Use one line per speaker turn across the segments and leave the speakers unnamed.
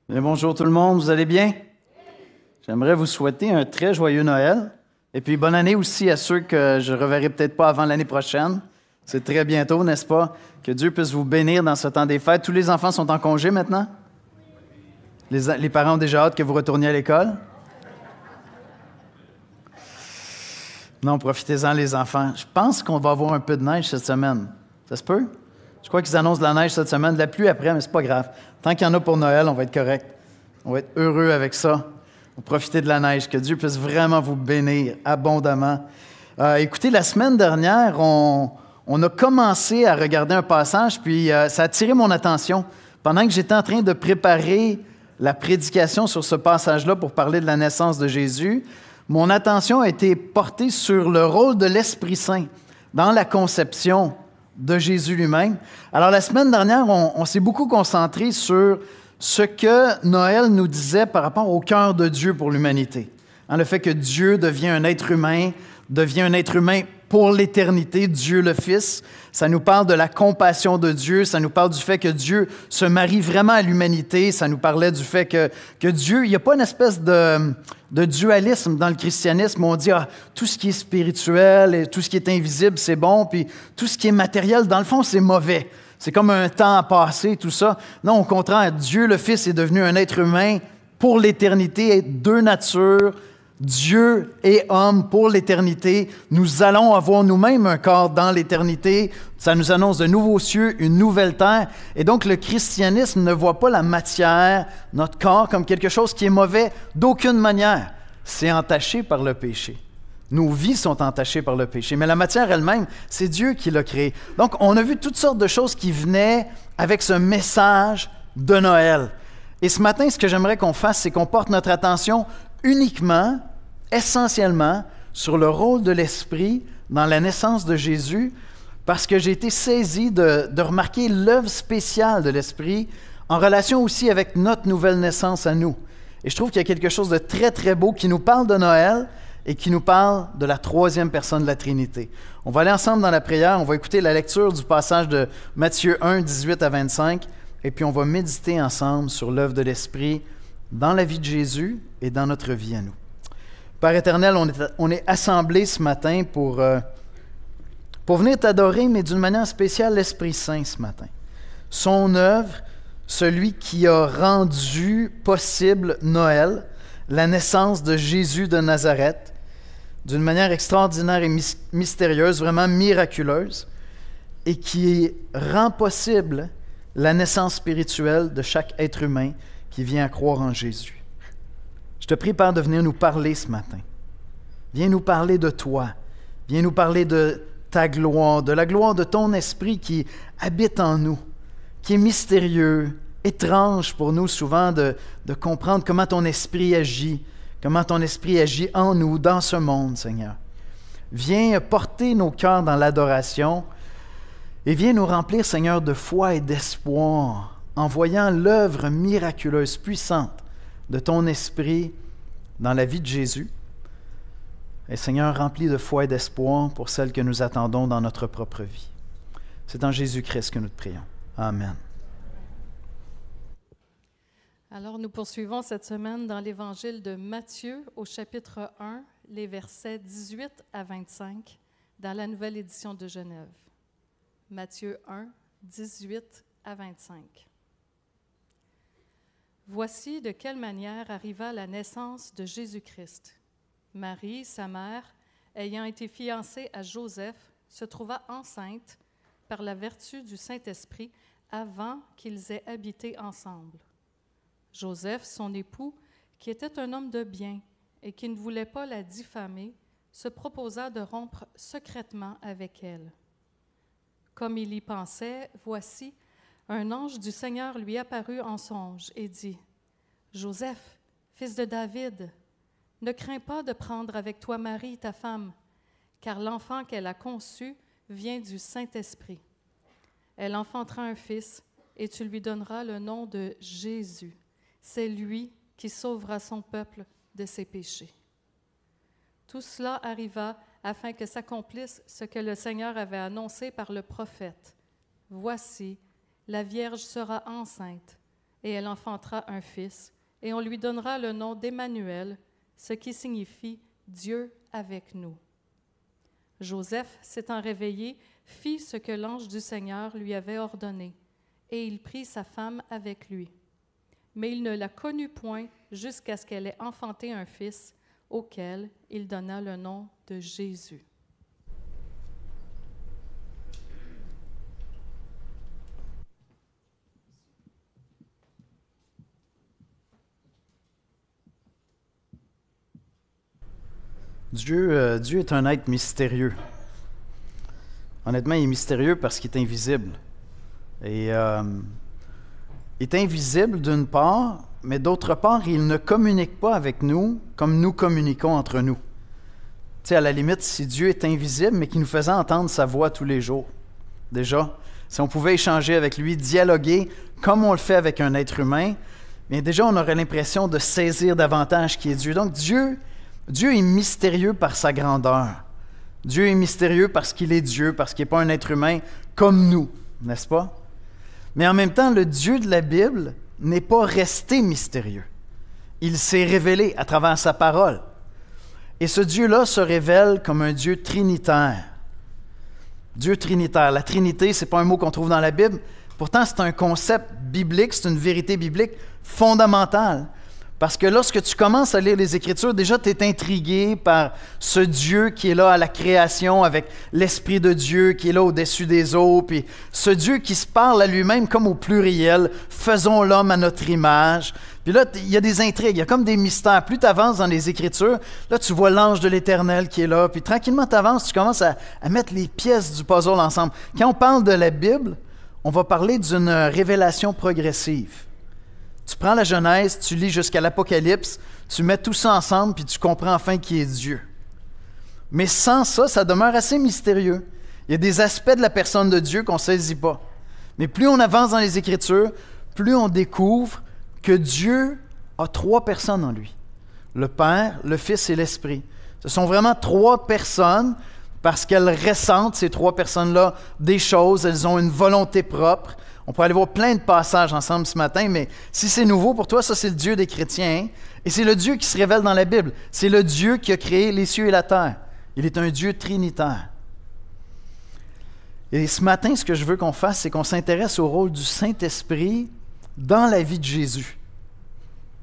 Bien, bonjour tout le monde, vous allez bien? J'aimerais vous souhaiter un très joyeux Noël. Et puis bonne année aussi à ceux que je ne reverrai peut-être pas avant l'année prochaine. C'est très bientôt, n'est-ce pas? Que Dieu puisse vous bénir dans ce temps des fêtes. Tous les enfants sont en congé maintenant? Les parents ont déjà hâte que vous retourniez à l'école? Non, profitez-en les enfants. Je pense qu'on va avoir un peu de neige cette semaine. Ça se peut? Je crois qu'ils annoncent de la neige cette semaine, de la pluie après, mais c'est pas grave. Tant qu'il y en a pour Noël, on va être correct. On va être heureux avec ça. On va profiter de la neige. Que Dieu puisse vraiment vous bénir abondamment. Écoutez, la semaine dernière, on a commencé à regarder un passage, puis ça a attiré mon attention. Pendant que j'étais en train de préparer la prédication sur ce passage-là pour parler de la naissance de Jésus, mon attention a été portée sur le rôle de l'Esprit Saint dans la conception de Jésus lui-même. Alors, la semaine dernière, on s'est beaucoup concentré sur ce que Noël nous disait par rapport au cœur de Dieu pour l'humanité. Le fait que Dieu devient un être humain pour l'éternité, Dieu le Fils. Ça nous parle de la compassion de Dieu, ça nous parle du fait que Dieu se marie vraiment à l'humanité, ça nous parlait du fait que Dieu, il n'y a pas une espèce de dualisme dans le christianisme où on dit tout ce qui est spirituel et tout ce qui est invisible, c'est bon, puis tout ce qui est matériel, dans le fond, c'est mauvais. C'est comme un temps à passer, tout ça. Non, au contraire, Dieu le Fils est devenu un être humain pour l'éternité, deux natures, Dieu et homme pour l'éternité. Nous allons avoir nous-mêmes un corps dans l'éternité. Ça nous annonce de nouveaux cieux, une nouvelle terre. Et donc, le christianisme ne voit pas la matière, notre corps, comme quelque chose qui est mauvais d'aucune manière. C'est entaché par le péché. Nos vies sont entachées par le péché. Mais la matière elle-même, c'est Dieu qui l'a créée. Donc, on a vu toutes sortes de choses qui venaient avec ce message de Noël. Et ce matin, ce que j'aimerais qu'on fasse, c'est qu'on porte notre attention uniquement, essentiellement, sur le rôle de l'Esprit dans la naissance de Jésus, parce que j'ai été saisi de remarquer l'œuvre spéciale de l'Esprit en relation aussi avec notre nouvelle naissance à nous. Et je trouve qu'il y a quelque chose de très, très beau qui nous parle de Noël et qui nous parle de la troisième personne de la Trinité. On va aller ensemble dans la prière, on va écouter la lecture du passage de Matthieu 1, 18 à 25, et puis on va méditer ensemble sur l'œuvre de l'Esprit dans la vie de Jésus et dans notre vie à nous. Père éternel, on est assemblés ce matin pour venir t'adorer, mais d'une manière spéciale, l'Esprit Saint ce matin. Son œuvre, celui qui a rendu possible Noël, la naissance de Jésus de Nazareth, d'une manière extraordinaire et mystérieuse, vraiment miraculeuse, et qui rend possible la naissance spirituelle de chaque être humain qui vient à croire en Jésus. Je te prie, Père, de venir nous parler ce matin. Viens nous parler de toi. Viens nous parler de ta gloire, de la gloire de ton Esprit qui habite en nous, qui est mystérieux, étrange pour nous souvent de comprendre comment ton Esprit agit en nous, dans ce monde, Seigneur. Viens porter nos cœurs dans l'adoration et viens nous remplir, Seigneur, de foi et d'espoir en voyant l'œuvre miraculeuse, puissante de ton Esprit dans la vie de Jésus. Et Seigneur, remplis de foi et d'espoir pour celle que nous attendons dans notre propre vie. C'est en Jésus-Christ que nous te prions. Amen.
Alors, nous poursuivons cette semaine dans l'Évangile de Matthieu au chapitre 1, les versets 18 à 25, dans la nouvelle édition de Genève. Matthieu 1, 18 à 25. Voici de quelle manière arriva la naissance de Jésus-Christ. Marie, sa mère, ayant été fiancée à Joseph, se trouva enceinte par la vertu du Saint-Esprit avant qu'ils aient habité ensemble. Joseph, son époux, qui était un homme de bien et qui ne voulait pas la diffamer, se proposa de rompre secrètement avec elle. Comme il y pensait, voici, un ange du Seigneur lui apparut en songe et dit, « Joseph, fils de David, ne crains pas de prendre avec toi Marie, ta femme, car l'enfant qu'elle a conçu vient du Saint-Esprit. Elle enfantera un fils, et tu lui donneras le nom de Jésus. C'est lui qui sauvera son peuple de ses péchés. » Tout cela arriva afin que s'accomplisse ce que le Seigneur avait annoncé par le prophète. « Voici, la Vierge sera enceinte et elle enfantera un fils, et on lui donnera le nom d'Emmanuel, ce qui signifie Dieu avec nous. Joseph, s'étant réveillé, fit ce que l'ange du Seigneur lui avait ordonné, et il prit sa femme avec lui. Mais il ne la connut point jusqu'à ce qu'elle ait enfanté un fils, auquel il donna le nom de Jésus.
Dieu est un être mystérieux. Honnêtement, il est mystérieux parce qu'il est invisible. Et il est invisible d'une part, mais d'autre part, il ne communique pas avec nous comme nous communiquons entre nous. Tu sais, à la limite, si Dieu est invisible, mais qu'il nous faisait entendre sa voix tous les jours, déjà, si on pouvait échanger avec lui, dialoguer comme on le fait avec un être humain, bien déjà, on aurait l'impression de saisir davantage qui est Dieu. Donc, Dieu est mystérieux par sa grandeur. Dieu est mystérieux parce qu'il est Dieu, parce qu'il n'est pas un être humain comme nous, n'est-ce pas? Mais en même temps, le Dieu de la Bible n'est pas resté mystérieux. Il s'est révélé à travers sa parole. Et ce Dieu-là se révèle comme un Dieu trinitaire. Dieu trinitaire. La Trinité, ce n'est pas un mot qu'on trouve dans la Bible. Pourtant, c'est un concept biblique, c'est une vérité biblique fondamentale. Parce que lorsque tu commences à lire les Écritures, déjà tu es intrigué par ce Dieu qui est là à la création avec l'Esprit de Dieu qui est là au-dessus des eaux, puis ce Dieu qui se parle à lui-même comme au pluriel, « Faisons l'homme à notre image ». Puis là, il y a des intrigues, il y a comme des mystères. Plus tu avances dans les Écritures, là tu vois l'ange de l'Éternel qui est là, puis tranquillement tu avances, tu commences à mettre les pièces du puzzle ensemble. Quand on parle de la Bible, on va parler d'une révélation progressive. Tu prends la Genèse, tu lis jusqu'à l'Apocalypse, tu mets tout ça ensemble, puis tu comprends enfin qui est Dieu. Mais sans ça, ça demeure assez mystérieux. Il y a des aspects de la personne de Dieu qu'on ne saisit pas. Mais plus on avance dans les Écritures, plus on découvre que Dieu a 3 personnes en lui. Le Père, le Fils et l'Esprit. Ce sont vraiment 3 personnes parce qu'elles ressentent, ces 3 personnes-là, des choses, elles ont une volonté propre. On pourrait aller voir plein de passages ensemble ce matin, mais si c'est nouveau pour toi, ça c'est le Dieu des chrétiens. Et c'est le Dieu qui se révèle dans la Bible. C'est le Dieu qui a créé les cieux et la terre. Il est un Dieu trinitaire. Et ce matin, ce que je veux qu'on fasse, c'est qu'on s'intéresse au rôle du Saint-Esprit dans la vie de Jésus.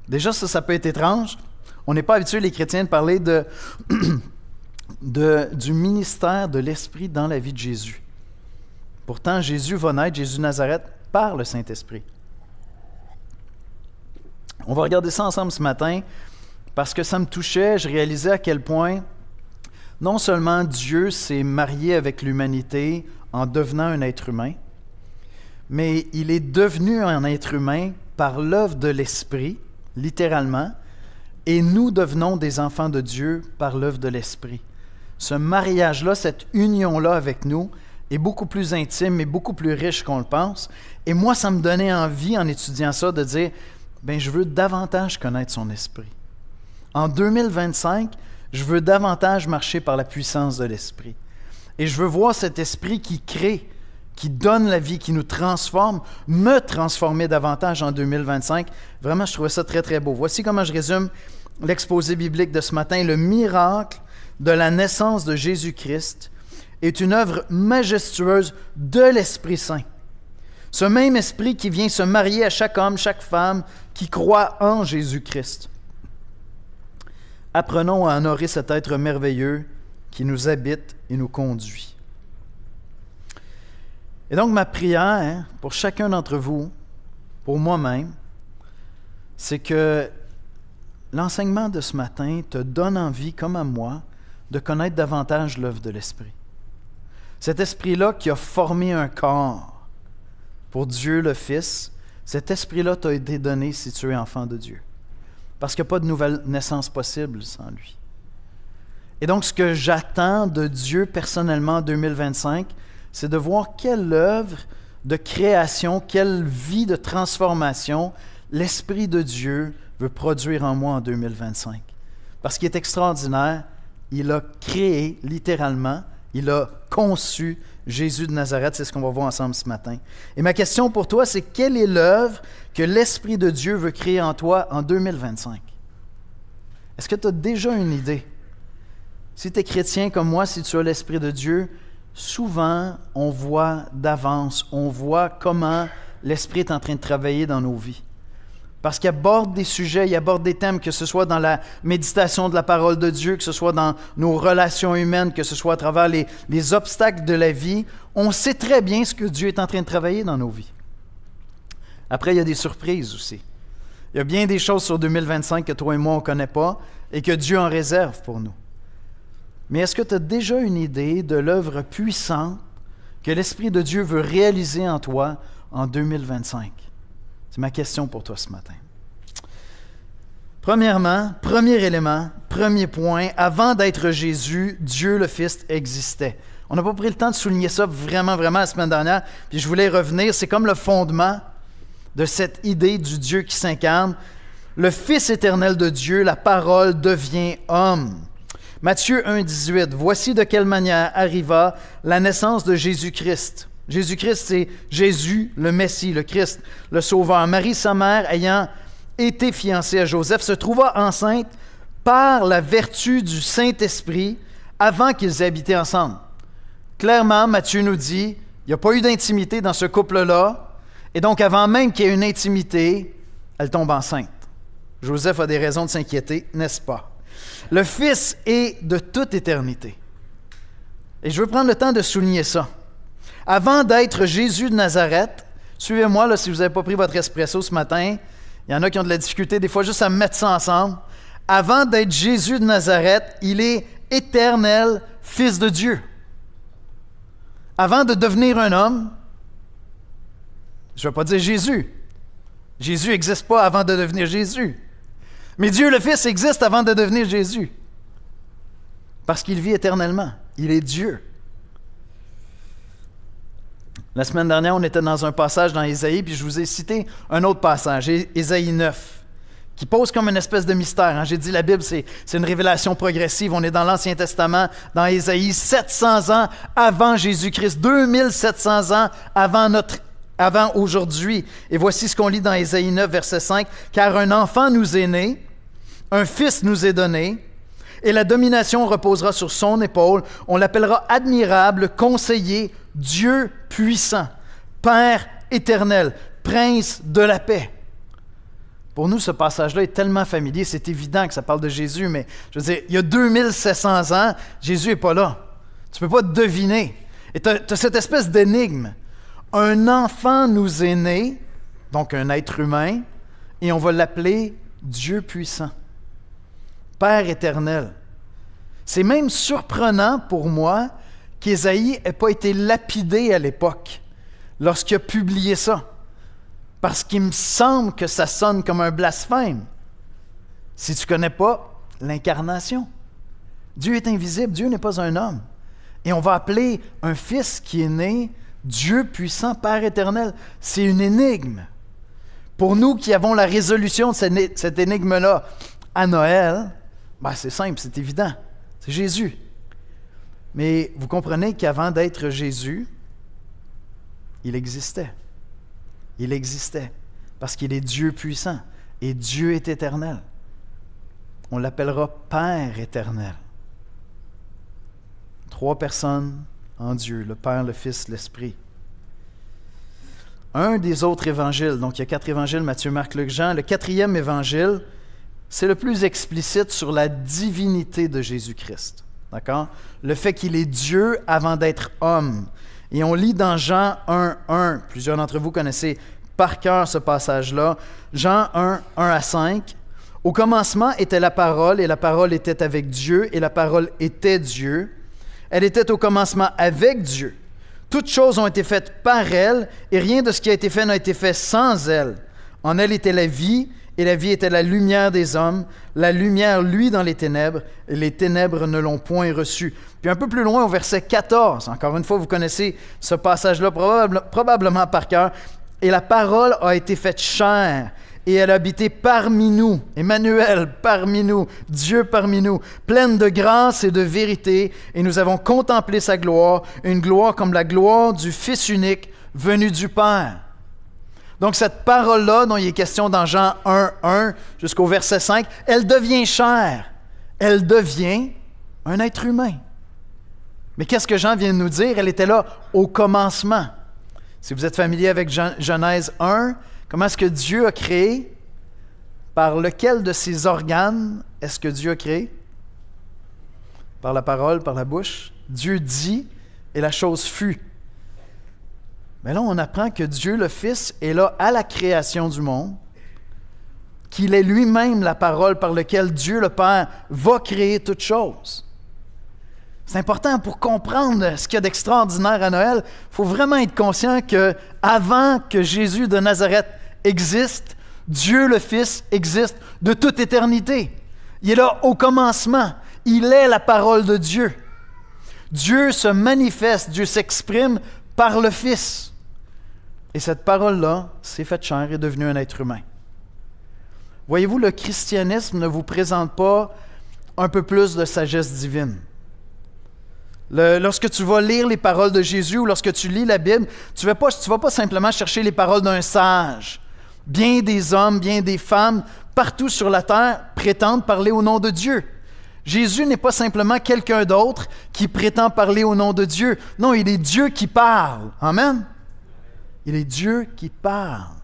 Déjà, ça peut être étrange. On n'est pas habitué, les chrétiens, de parler du ministère de l'Esprit dans la vie de Jésus. Pourtant, Jésus va naître, Jésus de Nazareth, par le Saint-Esprit. On va regarder ça ensemble ce matin parce que ça me touchait. Je réalisais à quel point non seulement Dieu s'est marié avec l'humanité en devenant un être humain, mais il est devenu un être humain par l'œuvre de l'Esprit, littéralement, et nous devenons des enfants de Dieu par l'œuvre de l'Esprit. Ce mariage-là, cette union-là avec nous, est beaucoup plus intime et beaucoup plus riche qu'on le pense. Et moi, ça me donnait envie, en étudiant ça, de dire, bien, je veux davantage connaître son esprit. En 2025, je veux davantage marcher par la puissance de l'esprit. Et je veux voir cet esprit qui crée, qui donne la vie, qui nous transforme, me transformer davantage en 2025. Vraiment, je trouvais ça très, très beau. Voici comment je résume l'exposé biblique de ce matin. Le miracle de la naissance de Jésus-Christ est une œuvre majestueuse de l'Esprit Saint. Ce même Esprit qui vient se marier à chaque homme, chaque femme qui croit en Jésus-Christ. Apprenons à honorer cet être merveilleux qui nous habite et nous conduit. Et donc ma prière pour chacun d'entre vous, pour moi-même, c'est que l'enseignement de ce matin te donne envie, comme à moi, de connaître davantage l'œuvre de l'Esprit. Cet esprit-là qui a formé un corps pour Dieu le Fils, cet esprit-là t'a été donné si tu es enfant de Dieu. Parce qu'il n'y a pas de nouvelle naissance possible sans lui. Et donc, ce que j'attends de Dieu personnellement en 2025, c'est de voir quelle œuvre de création, quelle vie de transformation l'Esprit de Dieu veut produire en moi en 2025. Parce qu'il est extraordinaire, il a créé littéralement, il a conçu Jésus de Nazareth. C'est ce qu'on va voir ensemble ce matin. Et ma question pour toi, c'est quelle est l'œuvre que l'Esprit de Dieu veut créer en toi en 2025? Est-ce que tu as déjà une idée? Si tu es chrétien comme moi, si tu as l'Esprit de Dieu, souvent on voit d'avance, on voit comment l'Esprit est en train de travailler dans nos vies. Parce qu'il aborde des sujets, il aborde des thèmes, que ce soit dans la méditation de la parole de Dieu, que ce soit dans nos relations humaines, que ce soit à travers les obstacles de la vie. On sait très bien ce que Dieu est en train de travailler dans nos vies. Après, il y a des surprises aussi. Il y a bien des choses sur 2025 que toi et moi, on ne connaît pas et que Dieu en réserve pour nous. Mais est-ce que tu as déjà une idée de l'œuvre puissante que l'Esprit de Dieu veut réaliser en toi en 2025? C'est ma question pour toi ce matin. Premièrement, premier élément, premier point, avant d'être Jésus, Dieu le Fils existait. On n'a pas pris le temps de souligner ça vraiment la semaine dernière, puis je voulais y revenir. C'est comme le fondement de cette idée du Dieu qui s'incarne. Le Fils éternel de Dieu, la parole, devient homme. Matthieu 1, 18. Voici de quelle manière arriva la naissance de Jésus-Christ. Jésus-Christ, c'est Jésus, le Messie, le Christ, le Sauveur. Marie, sa mère, ayant été fiancée à Joseph, se trouva enceinte par la vertu du Saint-Esprit avant qu'ils aient habité ensemble. Clairement, Matthieu nous dit, il n'y a pas eu d'intimité dans ce couple-là, et donc avant même qu'il y ait une intimité, elle tombe enceinte. Joseph a des raisons de s'inquiéter, n'est-ce pas? Le Fils est de toute éternité. Et je veux prendre le temps de souligner ça. Avant d'être Jésus de Nazareth, suivez-moi là, si vous n'avez pas pris votre espresso ce matin, il y en a qui ont de la difficulté des fois juste à mettre ça ensemble. Avant d'être Jésus de Nazareth, il est éternel Fils de Dieu. Avant de devenir un homme, je ne vais pas dire Jésus. Jésus n'existe pas avant de devenir Jésus. Mais Dieu le Fils existe avant de devenir Jésus. Parce qu'il vit éternellement. Il est Dieu. La semaine dernière, on était dans un passage dans Ésaïe, puis je vous ai cité un autre passage, Ésaïe 9, qui pose comme une espèce de mystère. J'ai dit la Bible, c'est une révélation progressive. On est dans l'Ancien Testament, dans Ésaïe, 700 ans avant Jésus-Christ, 2700 ans avant aujourd'hui. Et voici ce qu'on lit dans Ésaïe 9, verset 5. « Car un enfant nous est né, un fils nous est donné, et la domination reposera sur son épaule. On l'appellera admirable, conseiller, Dieu puissant, Père éternel, Prince de la paix. » Pour nous, ce passage-là est tellement familier, c'est évident que ça parle de Jésus, mais je veux dire, il y a 2700 ans, Jésus n'est pas là. Tu ne peux pas deviner. Et tu as cette espèce d'énigme. Un enfant nous est né, donc un être humain, et on va l'appeler Dieu puissant, Père éternel. C'est même surprenant pour moi qu'Ésaïe n'ait pas été lapidé à l'époque, lorsqu'il a publié ça. Parce qu'il me semble que ça sonne comme un blasphème. Si tu ne connais pas l'incarnation. Dieu est invisible, Dieu n'est pas un homme. Et on va appeler un fils qui est né Dieu puissant, Père éternel. C'est une énigme. Pour nous qui avons la résolution de cette énigme-là à Noël, c'est simple, c'est évident. C'est Jésus. Mais vous comprenez qu'avant d'être Jésus, il existait. Il existait parce qu'il est Dieu puissant et Dieu est éternel. On l'appellera Père éternel. 3 personnes en Dieu, le Père, le Fils, l'Esprit. Un des autres évangiles, donc il y a 4 évangiles, Matthieu, Marc, Luc, Jean. Le 4e évangile, c'est le plus explicite sur la divinité de Jésus-Christ. D'accord? Le fait qu'il est Dieu avant d'être homme. Et on lit dans Jean 1, 1. Plusieurs d'entre vous connaissez par cœur ce passage-là. Jean 1, 1 à 5. Au commencement était la parole, et la parole était avec Dieu, et la parole était Dieu. Elle était au commencement avec Dieu. Toutes choses ont été faites par elle, et rien de ce qui a été fait n'a été fait sans elle. En elle était la vie, et la vie était la lumière des hommes. La lumière luit dans les ténèbres, et les ténèbres ne l'ont point reçue. Puis un peu plus loin, au verset 14, encore une fois, vous connaissez ce passage-là probablement par cœur. Et la parole a été faite chair, et elle habitait parmi nous. Emmanuel, parmi nous, Dieu parmi nous, pleine de grâce et de vérité, et nous avons contemplé sa gloire, une gloire comme la gloire du Fils unique venu du Père. Donc cette parole-là, dont il est question dans Jean 1 jusqu'au verset 5, elle devient chair. Elle devient un être humain. Mais qu'est-ce que Jean vient de nous dire? Elle était là au commencement. Si vous êtes familier avec Genèse 1, comment est-ce que Dieu a créé? Par lequel de ses organes est-ce que Dieu a créé? Par la parole, par la bouche. Dieu dit et la chose fut. Mais là, on apprend que Dieu le Fils est là à la création du monde, qu'il est lui-même la parole par laquelle Dieu le Père va créer toutes choses. C'est important pour comprendre ce qu'il y a d'extraordinaire à Noël. Il faut vraiment être conscient qu'avant que Jésus de Nazareth existe, Dieu le Fils existe de toute éternité. Il est là au commencement. Il est la parole de Dieu. Dieu se manifeste, Dieu s'exprime par le Fils. Et cette parole-là s'est faite chair et est devenue un être humain. Voyez-vous, le christianisme ne vous présente pas un peu plus de sagesse divine. Lorsque tu vas lire les paroles de Jésus ou lorsque tu lis la Bible, tu ne vas pas simplement chercher les paroles d'un sage. Bien des hommes, bien des femmes, partout sur la terre, prétendent parler au nom de Dieu. Jésus n'est pas simplement quelqu'un d'autre qui prétend parler au nom de Dieu. Non, il est Dieu qui parle. Amen. Il est Dieu qui parle.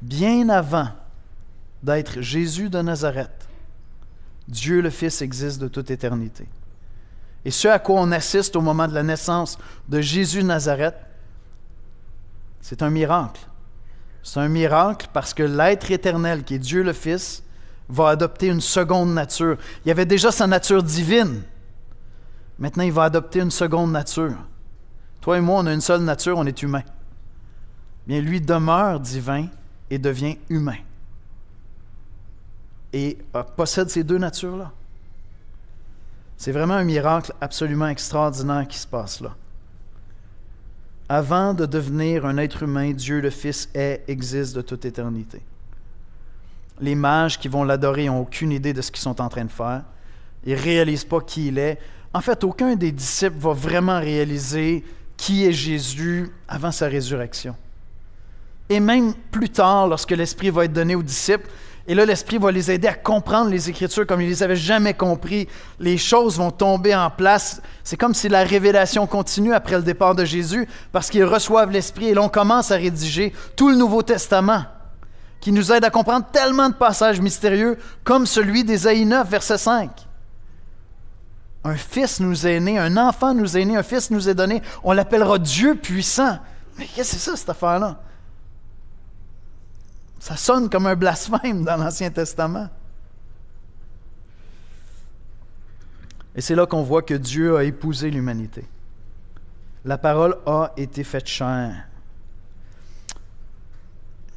Bien avant d'être Jésus de Nazareth, Dieu le Fils existe de toute éternité. Et ce à quoi on assiste au moment de la naissance de Jésus de Nazareth, c'est un miracle. C'est un miracle parce que l'être éternel, qui est Dieu le Fils, va adopter une seconde nature. Il y avait déjà sa nature divine. Maintenant, il va adopter une seconde nature. Toi et moi, on a une seule nature, on est humain. Bien, lui demeure divin et devient humain. Et possède ces deux natures-là. C'est vraiment un miracle absolument extraordinaire qui se passe là. Avant de devenir un être humain, Dieu le Fils existe de toute éternité. Les mages qui vont l'adorer n'ont aucune idée de ce qu'ils sont en train de faire. Ils ne réalisent pas qui il est. En fait, aucun des disciples va vraiment réaliser qui est Jésus avant sa résurrection. Et même plus tard, lorsque l'Esprit va être donné aux disciples, et là, l'Esprit va les aider à comprendre les Écritures comme ils ne les avaient jamais compris. Les choses vont tomber en place. C'est comme si la révélation continue après le départ de Jésus parce qu'ils reçoivent l'Esprit et là, on commence à rédiger tout le Nouveau Testament qui nous aide à comprendre tellement de passages mystérieux comme celui d'Ésaïe 9, verset 5. Un fils nous est né, un enfant nous est né, un fils nous est donné. On l'appellera Dieu puissant. Mais qu'est-ce que c'est ça, cette affaire-là? Ça sonne comme un blasphème dans l'Ancien Testament. Et c'est là qu'on voit que Dieu a épousé l'humanité. La parole a été faite chair.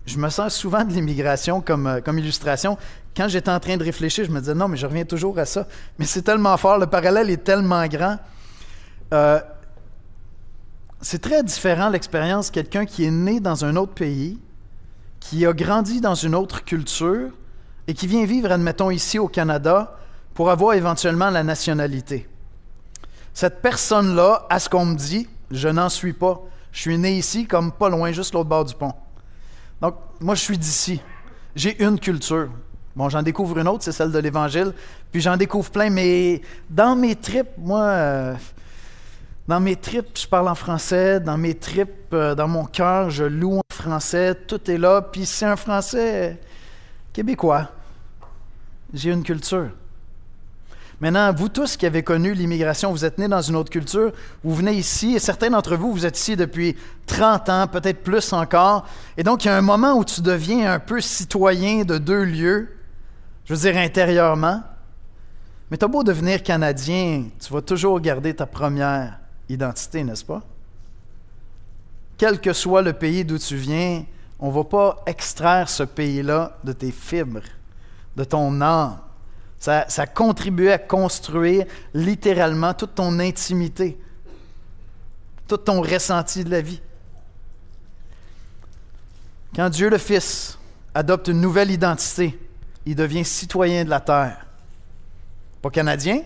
Je me sers souvent de l'immigration comme illustration. Quand j'étais en train de réfléchir, je me disais, non, mais je reviens toujours à ça. Mais c'est tellement fort, le parallèle est tellement grand. C'est très différent l'expérience, quelqu'un qui est né dans un autre pays, qui a grandi dans une autre culture et qui vient vivre, admettons, ici au Canada pour avoir éventuellement la nationalité. Cette personne-là, à ce qu'on me dit, je n'en suis pas. Je suis né ici, comme pas loin, juste l'autre bord du pont. Donc, moi, je suis d'ici. J'ai une culture. Bon, j'en découvre une autre, c'est celle de l'Évangile, puis j'en découvre plein, mais dans mes tripes, moi... Dans mes tripes, je parle en français. Dans mes tripes, dans mon cœur, je loue en français. Tout est là. Puis c'est un français québécois. J'ai une culture. Maintenant, vous tous qui avez connu l'immigration, vous êtes nés dans une autre culture, vous venez ici, et certains d'entre vous, vous êtes ici depuis 30 ans, peut-être plus encore. Et donc, il y a un moment où tu deviens un peu citoyen de deux lieux, je veux dire intérieurement. Mais tu as beau devenir Canadien, tu vas toujours garder ta première identité, n'est-ce pas? Quel que soit le pays d'où tu viens, on ne va pas extraire ce pays-là de tes fibres, de ton âme. Ça contribue à construire littéralement toute ton intimité, tout ton ressenti de la vie. Quand Dieu le Fils adopte une nouvelle identité. Il devient citoyen de la terre. Pas canadien,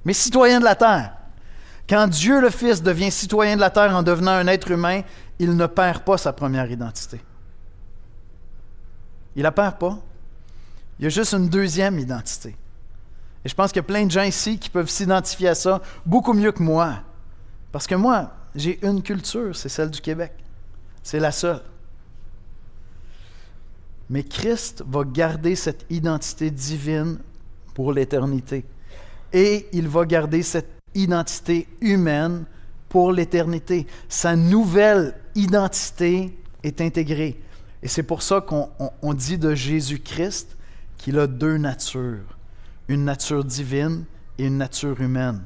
mais citoyen de la terre. Quand Dieu le Fils devient citoyen de la terre en devenant un être humain, il ne perd pas sa première identité. Il ne la perd pas. Il y a juste une deuxième identité. Et je pense qu'il y a plein de gens ici qui peuvent s'identifier à ça beaucoup mieux que moi. Parce que moi, j'ai une culture, c'est celle du Québec. C'est la seule. Mais Christ va garder cette identité divine pour l'éternité. Et il va garder cette identité humaine pour l'éternité. Sa nouvelle identité est intégrée. Et c'est pour ça qu'on dit de Jésus-Christ qu'il a deux natures, une nature divine et une nature humaine.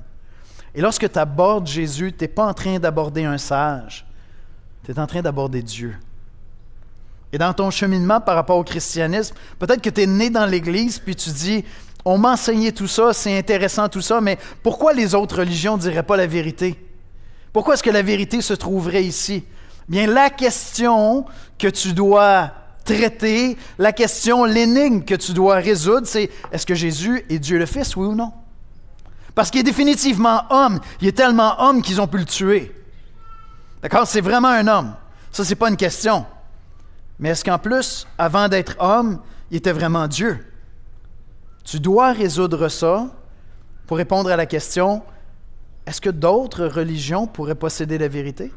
Et lorsque tu abordes Jésus, tu n'es pas en train d'aborder un sage, tu es en train d'aborder Dieu. Et dans ton cheminement par rapport au christianisme, peut-être que tu es né dans l'Église, puis tu dis, on m'a enseigné tout ça, c'est intéressant tout ça, mais pourquoi les autres religions ne diraient pas la vérité? Pourquoi est-ce que la vérité se trouverait ici? Bien, la question que tu dois traiter, la question, l'énigme que tu dois résoudre, c'est est-ce que Jésus est Dieu le Fils, oui ou non? Parce qu'il est définitivement homme. Il est tellement homme qu'ils ont pu le tuer. D'accord? C'est vraiment un homme. Ça, c'est pas une question. Mais est-ce qu'en plus, avant d'être homme, il était vraiment Dieu? Tu dois résoudre ça pour répondre à la question, est-ce que d'autres religions pourraient posséder la vérité?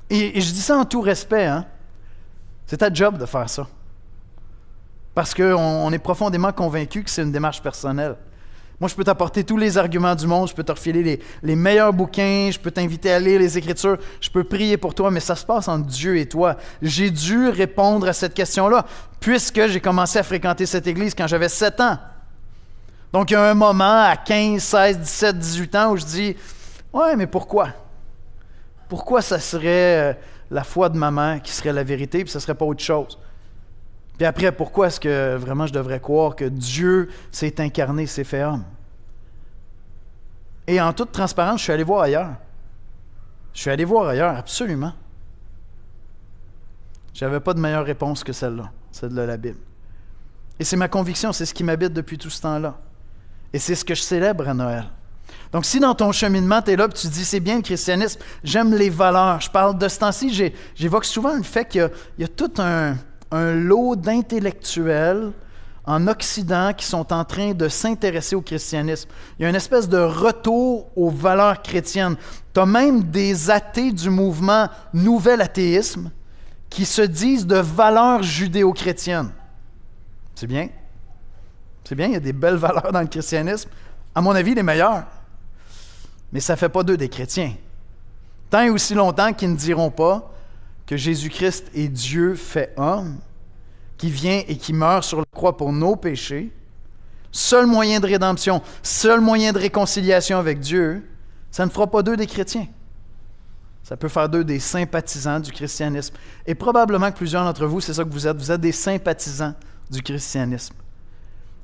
Et je dis ça en tout respect, hein? C'est ta job de faire ça. Parce qu'on est profondément convaincu que c'est une démarche personnelle. Moi, je peux t'apporter tous les arguments du monde, je peux te refiler les meilleurs bouquins, je peux t'inviter à lire les Écritures, je peux prier pour toi, mais ça se passe entre Dieu et toi. J'ai dû répondre à cette question-là, puisque j'ai commencé à fréquenter cette Église quand j'avais 7 ans. Donc, il y a un moment à 15, 16, 17, 18 ans où je dis « Ouais, mais pourquoi? Pourquoi ça serait la foi de maman qui serait la vérité, puis ça ne serait pas autre chose? » Puis après, pourquoi est-ce que vraiment je devrais croire que Dieu s'est incarné, s'est fait homme? Et en toute transparence, je suis allé voir ailleurs. Je suis allé voir ailleurs, absolument. Je n'avais pas de meilleure réponse que celle-là, celle de la Bible. Et c'est ma conviction, c'est ce qui m'habite depuis tout ce temps-là. Et c'est ce que je célèbre à Noël. Donc, si dans ton cheminement, tu es là et tu te dis, c'est bien le christianisme, j'aime les valeurs. Je parle de ce temps-ci, j'évoque souvent le fait qu'il y a tout un lot d'intellectuels en Occident qui sont en train de s'intéresser au christianisme. Il y a une espèce de retour aux valeurs chrétiennes. Tu as même des athées du mouvement Nouvel Athéisme qui se disent de valeurs judéo-chrétiennes. C'est bien. C'est bien, il y a des belles valeurs dans le christianisme. À mon avis, les meilleures. Mais ça ne fait pas d'eux des chrétiens. Tant et aussi longtemps qu'ils ne diront pas que Jésus-Christ est Dieu fait homme, qui vient et qui meurt sur la croix pour nos péchés, seul moyen de rédemption, seul moyen de réconciliation avec Dieu, ça ne fera pas d'eux des chrétiens. Ça peut faire d'eux des sympathisants du christianisme. Et probablement que plusieurs d'entre vous, c'est ça que vous êtes des sympathisants du christianisme.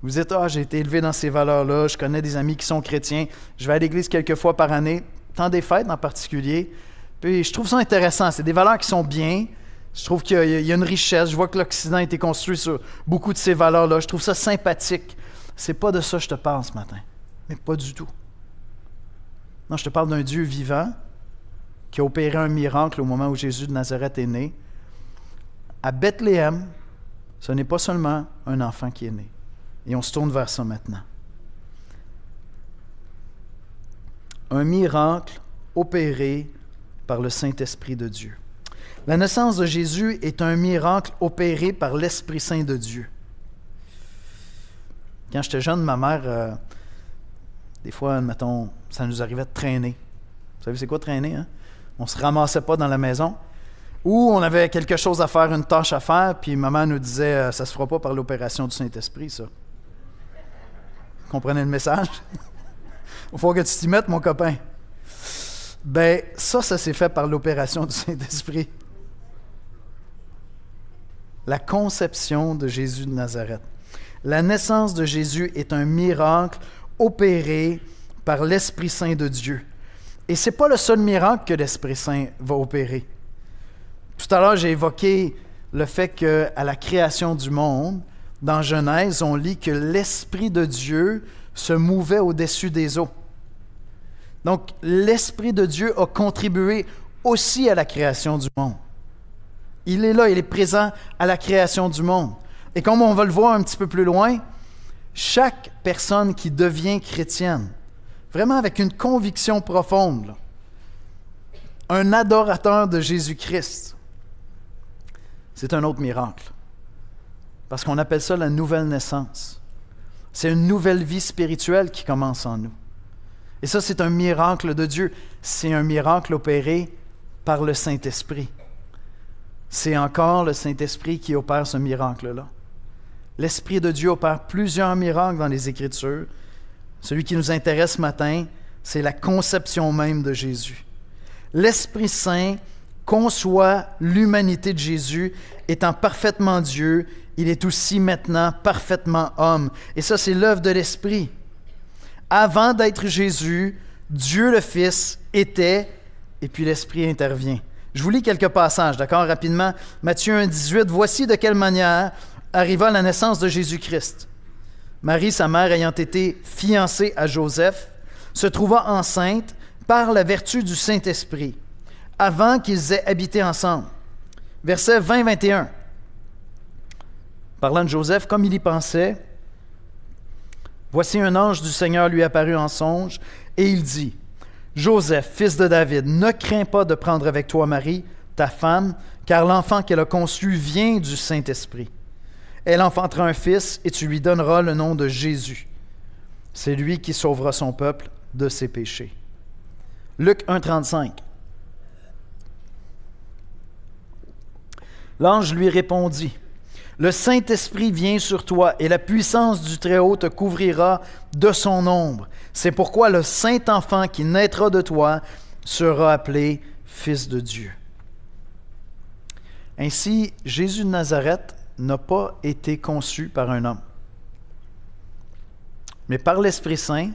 Vous dites, j'ai été élevé dans ces valeurs-là, je connais des amis qui sont chrétiens, je vais à l'église quelques fois par année, temps des fêtes en particulier. Puis je trouve ça intéressant. C'est des valeurs qui sont bien. Je trouve qu'il y a une richesse. Je vois que l'Occident a été construit sur beaucoup de ces valeurs-là. Je trouve ça sympathique. C'est pas de ça que je te parle ce matin. Mais pas du tout. Non, je te parle d'un Dieu vivant qui a opéré un miracle au moment où Jésus de Nazareth est né. À Bethléem, ce n'est pas seulement un enfant qui est né. Et on se tourne vers ça maintenant. Un miracle opéré par le Saint-Esprit de Dieu. La naissance de Jésus est un miracle opéré par l'Esprit Saint de Dieu. Quand j'étais jeune, ma mère, des fois, admettons, ça nous arrivait de traîner. Vous savez, c'est quoi traîner, hein? On ne se ramassait pas dans la maison. Ou on avait quelque chose à faire, une tâche à faire, puis maman nous disait, ça ne se fera pas par l'opération du Saint-Esprit, ça. Vous comprenez le message? Il faut que tu t'y mettes, mon copain. Ben, ça s'est fait par l'opération du Saint-Esprit. La conception de Jésus de Nazareth. La naissance de Jésus est un miracle opéré par l'Esprit Saint de Dieu. Et ce n'est pas le seul miracle que l'Esprit Saint va opérer. Tout à l'heure, j'ai évoqué le fait qu'à la création du monde, dans Genèse, on lit que l'Esprit de Dieu se mouvait au-dessus des eaux. Donc, l'Esprit de Dieu a contribué aussi à la création du monde. Il est là, il est présent à la création du monde. Et comme on va le voir un petit peu plus loin, chaque personne qui devient chrétienne, vraiment avec une conviction profonde, là, un adorateur de Jésus-Christ, c'est un autre miracle. Parce qu'on appelle ça la nouvelle naissance. C'est une nouvelle vie spirituelle qui commence en nous. Et ça, c'est un miracle de Dieu. C'est un miracle opéré par le Saint-Esprit. C'est encore le Saint-Esprit qui opère ce miracle-là. L'Esprit de Dieu opère plusieurs miracles dans les Écritures. Celui qui nous intéresse ce matin, c'est la conception même de Jésus. L'Esprit Saint conçoit l'humanité de Jésus, étant parfaitement Dieu, il est aussi maintenant parfaitement homme. Et ça, c'est l'œuvre de l'Esprit. Avant d'être Jésus, Dieu le Fils était, et puis l'Esprit intervient. Je vous lis quelques passages, d'accord, rapidement. Matthieu 1, 18. « Voici de quelle manière arriva la naissance de Jésus-Christ. Marie, sa mère, ayant été fiancée à Joseph, se trouva enceinte par la vertu du Saint-Esprit, avant qu'ils aient habité ensemble. » Verset 20-21. Parlant de Joseph, comme il y pensait, voici un ange du Seigneur lui apparut en songe, et il dit, « Joseph, fils de David, ne crains pas de prendre avec toi Marie, ta femme, car l'enfant qu'elle a conçu vient du Saint-Esprit. Elle enfantera un fils, et tu lui donneras le nom de Jésus. C'est lui qui sauvera son peuple de ses péchés. » Luc 1,35. L'ange lui répondit, « Le Saint-Esprit vient sur toi, et la puissance du Très-Haut te couvrira de son ombre. C'est pourquoi le Saint-Enfant qui naîtra de toi sera appelé Fils de Dieu. » Ainsi, Jésus de Nazareth n'a pas été conçu par un homme, mais par l'Esprit Saint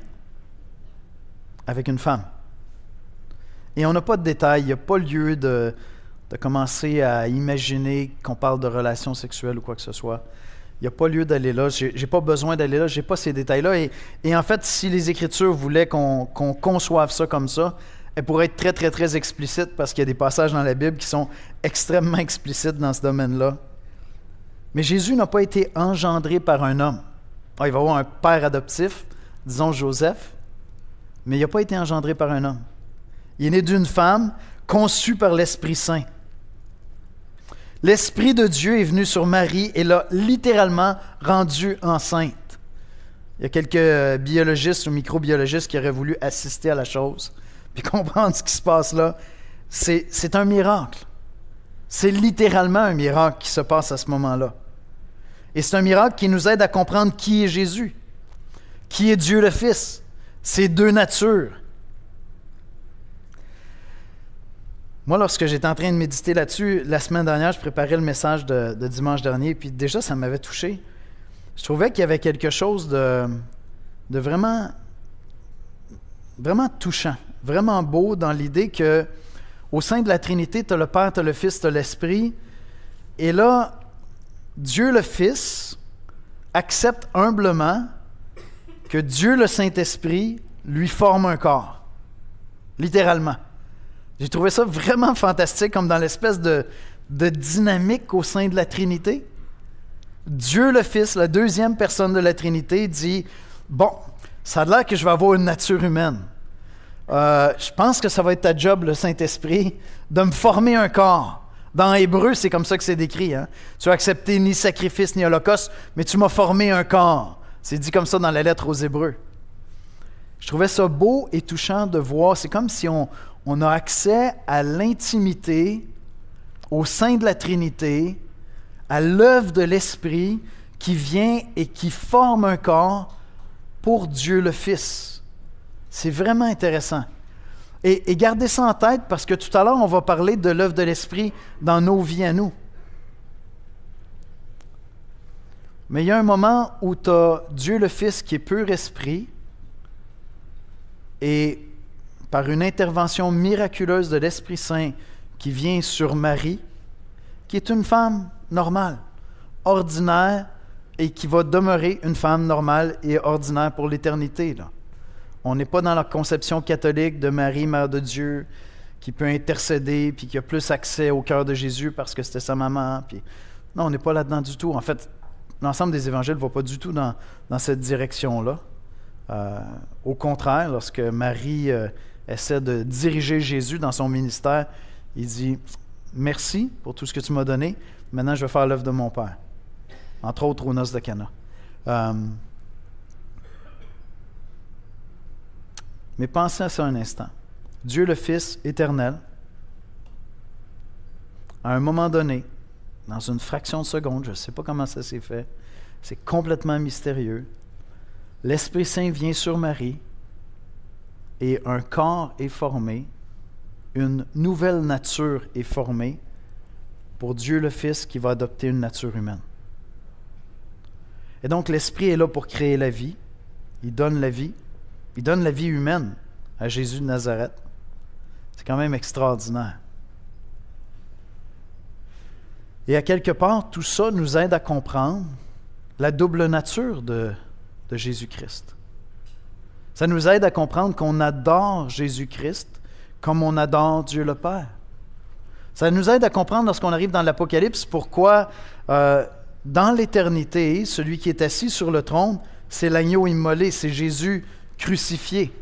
avec une femme. Et on n'a pas de détails, il n'y a pas lieu de commencer à imaginer qu'on parle de relations sexuelles ou quoi que ce soit. Il n'y a pas lieu d'aller là, je n'ai pas besoin d'aller là, je n'ai pas ces détails-là. Et en fait, si les Écritures voulaient qu'on conçoive ça comme ça, elles pourraient être très, très, très explicites parce qu'il y a des passages dans la Bible qui sont extrêmement explicites dans ce domaine-là. Mais Jésus n'a pas été engendré par un homme. Il va avoir un père adoptif, disons Joseph, mais il n'a pas été engendré par un homme. Il est né d'une femme conçue par l'Esprit Saint. L'Esprit de Dieu est venu sur Marie et l'a littéralement rendue enceinte. Il y a quelques biologistes ou microbiologistes qui auraient voulu assister à la chose puis comprendre ce qui se passe là. C'est un miracle. C'est littéralement un miracle qui se passe à ce moment-là. Et c'est un miracle qui nous aide à comprendre qui est Jésus, qui est Dieu le Fils, ces deux natures. Moi, lorsque j'étais en train de méditer là-dessus, la semaine dernière, je préparais le message de dimanche dernier, puis déjà, ça m'avait touché. Je trouvais qu'il y avait quelque chose de vraiment, vraiment touchant, vraiment beau dans l'idée que au sein de la Trinité, tu as le Père, tu as le Fils, tu as l'Esprit. Et là, Dieu le Fils accepte humblement que Dieu le Saint-Esprit lui forme un corps, littéralement. J'ai trouvé ça vraiment fantastique, comme dans l'espèce de dynamique au sein de la Trinité. Dieu le Fils, la deuxième personne de la Trinité, dit « Bon, ça a l'air que je vais avoir une nature humaine. Je pense que ça va être ta job, le Saint-Esprit, de me former un corps. » Dans Hébreu, c'est comme ça que c'est décrit. Hein? Tu as accepté ni sacrifice ni holocauste, mais tu m'as formé un corps. C'est dit comme ça dans la lettre aux Hébreux. Je trouvais ça beau et touchant de voir. C'est comme si on a accès à l'intimité au sein de la Trinité, à l'œuvre de l'Esprit qui vient et qui forme un corps pour Dieu le Fils. C'est vraiment intéressant. Et gardez ça en tête parce que tout à l'heure, on va parler de l'œuvre de l'Esprit dans nos vies à nous. Mais il y a un moment où tu as Dieu le Fils qui est pur esprit et par une intervention miraculeuse de l'Esprit Saint qui vient sur Marie, qui est une femme normale, ordinaire, et qui va demeurer une femme normale et ordinaire pour l'éternité, là. On n'est pas dans la conception catholique de Marie, Mère de Dieu, qui peut intercéder, puis qui a plus accès au cœur de Jésus parce que c'était sa maman. Puis... Non, on n'est pas là-dedans du tout. En fait, l'ensemble des évangiles ne va pas du tout dans cette direction-là. Au contraire, lorsque Marie essaie de diriger Jésus dans son ministère, il dit « Merci pour tout ce que tu m'as donné. Maintenant, je vais faire l'œuvre de mon Père. » Entre autres, aux noces de Cana. Mais pensez à ça un instant. Dieu le Fils éternel, à un moment donné, dans une fraction de seconde, je ne sais pas comment ça s'est fait, c'est complètement mystérieux, l'Esprit Saint vient sur Marie et un corps est formé, une nouvelle nature est formée pour Dieu le Fils qui va adopter une nature humaine. Et donc l'Esprit est là pour créer la vie, il donne la vie humaine à Jésus de Nazareth. C'est quand même extraordinaire. Et à quelque part, tout ça nous aide à comprendre la double nature de Jésus-Christ. Ça nous aide à comprendre qu'on adore Jésus-Christ comme on adore Dieu le Père. Ça nous aide à comprendre lorsqu'on arrive dans l'Apocalypse pourquoi dans l'éternité, celui qui est assis sur le trône, c'est l'agneau immolé, c'est Jésus crucifié.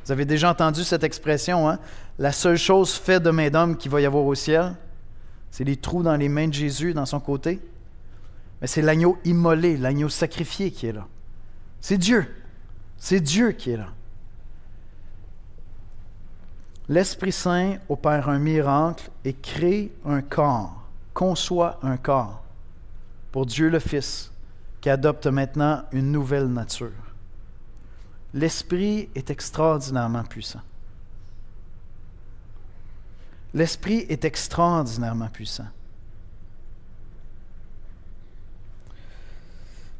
Vous avez déjà entendu cette expression, hein? La seule chose faite de main d'homme qu'il va y avoir au ciel, c'est les trous dans les mains de Jésus, dans son côté. Mais c'est l'agneau immolé, l'agneau sacrifié qui est là. C'est Dieu. C'est Dieu qui est là. L'Esprit Saint opère un miracle et crée un corps, conçoit un corps pour Dieu le Fils, qui adopte maintenant une nouvelle nature. L'Esprit est extraordinairement puissant. L'Esprit est extraordinairement puissant.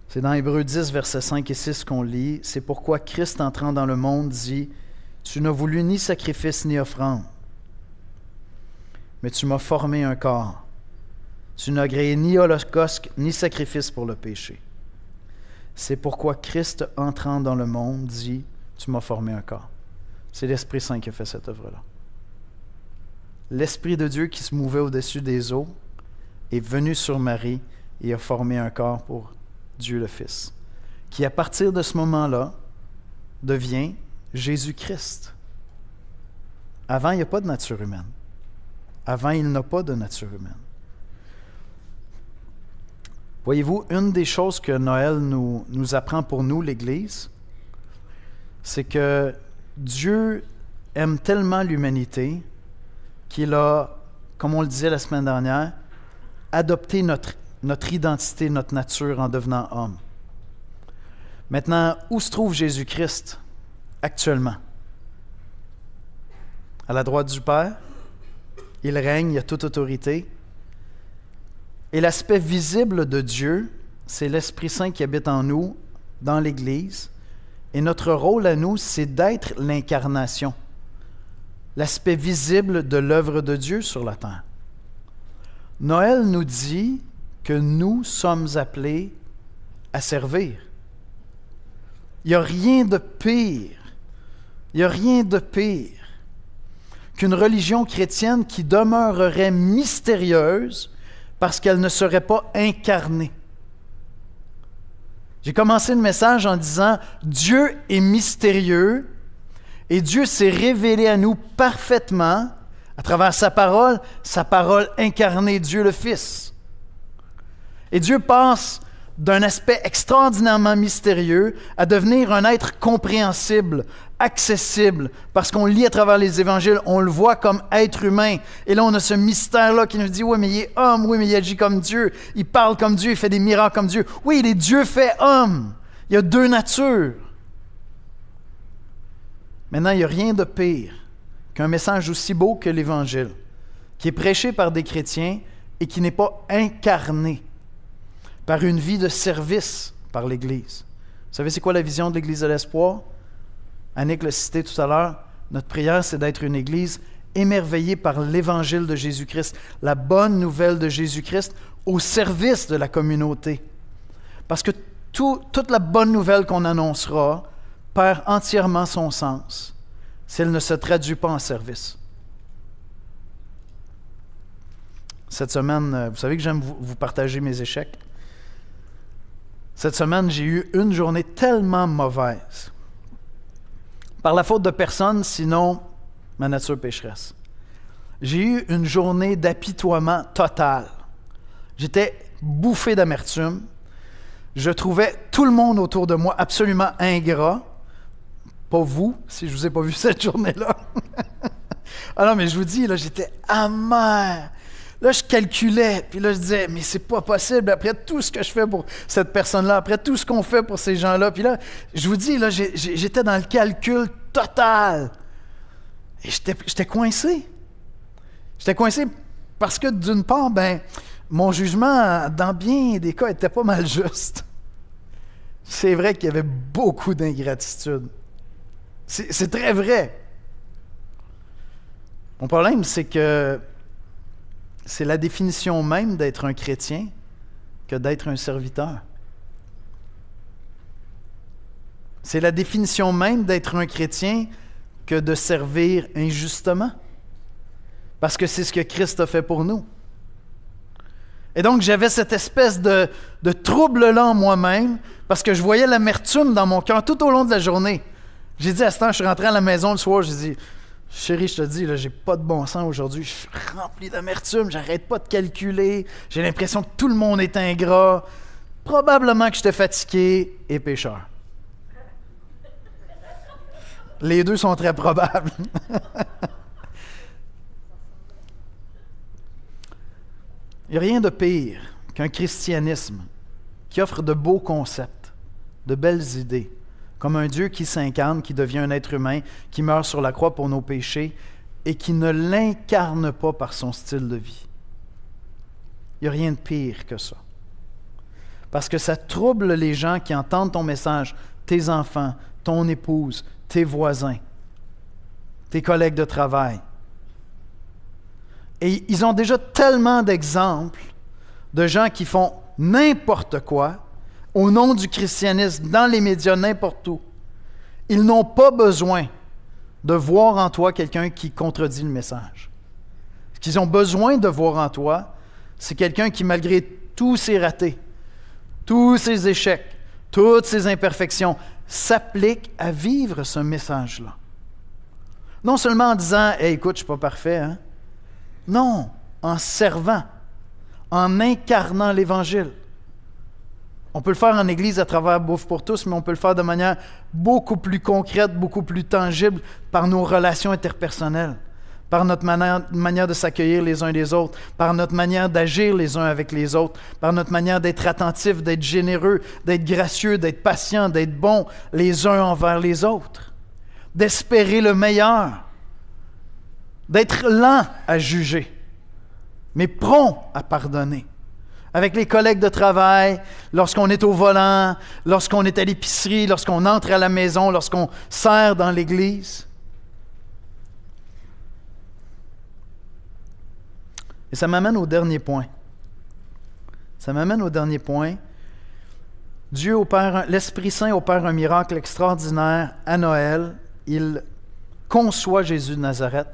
C'est dans Hébreux 10, versets 5 et 6 qu'on lit. C'est pourquoi Christ, entrant dans le monde, dit « Tu n'as voulu ni sacrifice ni offrande, mais tu m'as formé un corps. Tu n'as agréé ni holocauste ni sacrifice pour le péché. » C'est pourquoi Christ, entrant dans le monde, dit « Tu m'as formé un corps. » C'est l'Esprit Saint qui a fait cette œuvre-là. L'Esprit de Dieu qui se mouvait au-dessus des eaux est venu sur Marie et a formé un corps pour Dieu le Fils, qui à partir de ce moment-là devient Jésus-Christ. Avant, il n'y a pas de nature humaine. Avant, il n'a pas de nature humaine. Voyez-vous, une des choses que Noël nous apprend pour nous, l'Église, c'est que Dieu aime tellement l'humanité qu'il a, comme on le disait la semaine dernière, adopté notre identité, notre nature en devenant homme. Maintenant, où se trouve Jésus-Christ actuellement? À la droite du Père. Il règne, il a toute autorité. Et l'aspect visible de Dieu, c'est l'Esprit Saint qui habite en nous, dans l'Église. Et notre rôle à nous, c'est d'être l'incarnation. L'aspect visible de l'œuvre de Dieu sur la terre. Noël nous dit que nous sommes appelés à servir. Il n'y a rien de pire, qu'une religion chrétienne qui demeurerait mystérieuse parce qu'elle ne serait pas incarnée. J'ai commencé le message en disant « Dieu est mystérieux et Dieu s'est révélé à nous parfaitement à travers sa parole incarnée, Dieu le Fils. » Et Dieu passe d'un aspect extraordinairement mystérieux à devenir un être compréhensible, accessible, parce qu'on lit à travers les évangiles, on le voit comme être humain. Et là, on a ce mystère-là qui nous dit, oui, mais il est homme, oui, mais il agit comme Dieu, il parle comme Dieu, il fait des miracles comme Dieu. Oui, il est Dieu fait homme. Il y a deux natures. Maintenant, il n'y a rien de pire qu'un message aussi beau que l'Évangile, qui est prêché par des chrétiens et qui n'est pas incarné par une vie de service par l'Église. Vous savez, c'est quoi la vision de l'Église de l'Espoir? Annick l'a cité tout à l'heure. Notre prière, c'est d'être une Église émerveillée par l'Évangile de Jésus-Christ, la bonne nouvelle de Jésus-Christ, au service de la communauté. Parce que toute la bonne nouvelle qu'on annoncera perd entièrement son sens si elle ne se traduit pas en service. Cette semaine, vous savez que j'aime vous partager mes échecs. Cette semaine, j'ai eu une journée tellement mauvaise. Par la faute de personne, sinon ma nature pécheresse. J'ai eu une journée d'apitoiement total. J'étais bouffé d'amertume. Je trouvais tout le monde autour de moi absolument ingrat. Pas vous, si je ne vous ai pas vu cette journée-là. Ah non, mais je vous dis, là, j'étais amer. Là, je calculais, puis là, je disais, mais c'est pas possible, après tout ce que je fais pour cette personne-là, après tout ce qu'on fait pour ces gens-là. Puis là, je vous dis, là, j'étais dans le calcul total. Et j'étais coincé. J'étais coincé parce que, d'une part, mon jugement, dans bien des cas, était pas mal juste. C'est vrai qu'il y avait beaucoup d'ingratitude. C'est très vrai. Mon problème, c'est que c'est la définition même d'être un chrétien que d'être un serviteur. C'est la définition même d'être un chrétien que de servir injustement. Parce que c'est ce que Christ a fait pour nous. Et donc, j'avais cette espèce de trouble-là en moi-même, parce que je voyais l'amertume dans mon cœur tout au long de la journée. J'ai dit à ce temps, je suis rentré à la maison le soir, j'ai dit, chérie, je te dis, là, j'ai pas de bon sens aujourd'hui, je suis rempli d'amertume, j'arrête pas de calculer, j'ai l'impression que tout le monde est ingrat, probablement que j'étais fatigué et pécheur. Les deux sont très probables. Il n'y a rien de pire qu'un christianisme qui offre de beaux concepts, de belles idées, comme un Dieu qui s'incarne, qui devient un être humain, qui meurt sur la croix pour nos péchés et qui ne l'incarne pas par son style de vie. Il n'y a rien de pire que ça. Parce que ça trouble les gens qui entendent ton message, tes enfants, ton épouse, tes voisins, tes collègues de travail. Et ils ont déjà tellement d'exemples de gens qui font n'importe quoi au nom du christianisme, dans les médias, n'importe où. Ils n'ont pas besoin de voir en toi quelqu'un qui contredit le message. Ce qu'ils ont besoin de voir en toi, c'est quelqu'un qui, malgré tous ses ratés, tous ses échecs, toutes ses imperfections, s'applique à vivre ce message-là. Non seulement en disant « Hey, écoute, je ne suis pas parfait, hein? » Non, en servant, en incarnant l'Évangile. On peut le faire en Église à travers Bouffe pour tous, mais on peut le faire de manière beaucoup plus concrète, beaucoup plus tangible par nos relations interpersonnelles, par notre manière de s'accueillir les uns les autres, par notre manière d'agir les uns avec les autres, par notre manière d'être attentifs, d'être généreux, d'être gracieux, d'être patients, d'être bons les uns envers les autres, d'espérer le meilleur, d'être lent à juger, mais prompt à pardonner. Avec les collègues de travail, lorsqu'on est au volant, lorsqu'on est à l'épicerie, lorsqu'on entre à la maison, lorsqu'on sert dans l'Église. Et ça m'amène au dernier point. Dieu opère, l'Esprit Saint opère un miracle extraordinaire à Noël. Il conçoit Jésus de Nazareth,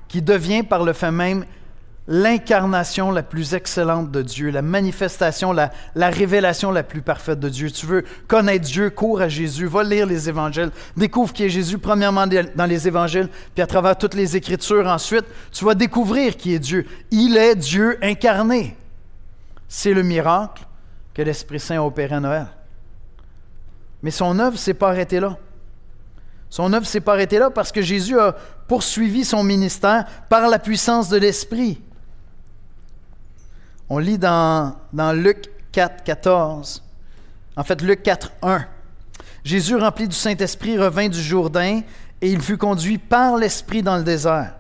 qui devient par le fait même l'incarnation la plus excellente de Dieu, la manifestation, la révélation la plus parfaite de Dieu. Tu veux connaître Dieu, cours à Jésus, va lire les évangiles, découvre qui est Jésus, premièrement dans les évangiles, puis à travers toutes les Écritures ensuite, tu vas découvrir qui est Dieu. Il est Dieu incarné. C'est le miracle que l'Esprit Saint a opéré à Noël. Mais son œuvre ne s'est pas arrêtée là. Son œuvre ne s'est pas arrêtée là parce que Jésus a poursuivi son ministère par la puissance de l'Esprit. On lit dans Luc 4, 14. En fait, Luc 4, 1. Jésus, rempli du Saint-Esprit, revint du Jourdain et il fut conduit par l'Esprit dans le désert.